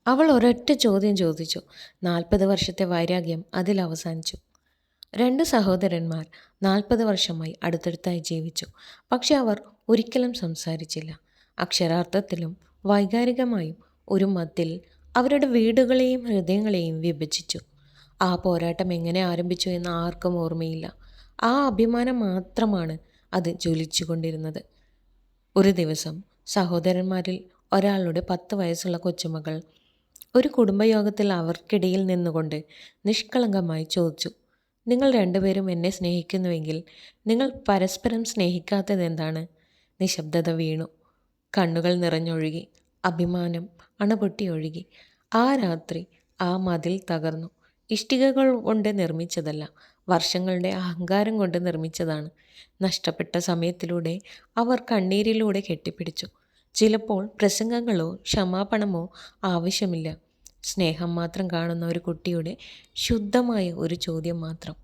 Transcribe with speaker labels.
Speaker 1: അവൾ ഒരൊറ്റ ചോദ്യം ചോദിച്ചു. 40 വർഷത്തെ വൈരാഗ്യം അതിൽ അവസാനിച്ചു. രണ്ട് സഹോദരന്മാർ 40 വർഷമായി അടുത്തടുത്തായി ജീവിച്ചു. പക്ഷെ അവർ ഒരിക്കലും സംസാരിച്ചില്ല. അക്ഷരാർത്ഥത്തിലും വൈകാരികമായും ഒരു മതിൽ അവരുടെ വീടുകളെയും ഹൃദയങ്ങളെയും വിഭജിച്ചു. ആ പോരാട്ടം എങ്ങനെ ആരംഭിച്ചു എന്ന് ആർക്കും ഓർമ്മയില്ല. ആ അഭിമാനം മാത്രമാണ് അത് ജ്വലിച്ചുകൊണ്ടിരുന്നത്. ഒരു ദിവസം സഹോദരന്മാരിൽ ഒരാളുടെ 10 വയസ്സുള്ള കൊച്ചുമകൾ ഒരു കുടുംബയോഗത്തിൽ അവർക്കിടയിൽ നിന്നുകൊണ്ട് നിഷ്കളങ്കമായി ചോദിച്ചു, നിങ്ങൾ രണ്ടുപേരും എന്നെ സ്നേഹിക്കുന്നുവെങ്കിൽ നിങ്ങൾ പരസ്പരം സ്നേഹിക്കാത്തത് എന്താണ്? നിശബ്ദത വീണു. കണ്ണുകൾ നിറഞ്ഞൊഴുകി. അഭിമാനം അണപൊട്ടി ഒഴുകി. ആ രാത്രി ആ മതിൽ തകർന്നു. ഇഷ്ടികകൾ കൊണ്ട് നിർമ്മിച്ചതല്ല, വർഷങ്ങളുടെ അഹങ്കാരം കൊണ്ട് നിർമ്മിച്ചതാണ്. നഷ്ടപ്പെട്ട സമയത്തിലൂടെ അവർ കണ്ണീരിലൂടെ കെട്ടിപ്പിടിച്ചു. ചിലപ്പോൾ പ്രസംഗങ്ങളോ ക്ഷമാപണമോ ആവശ്യമില്ല. സ്നേഹം മാത്രം കാണുന്ന ഒരു കുട്ടിയുടെ ശുദ്ധമായ ഒരു ചോദ്യം മാത്രം.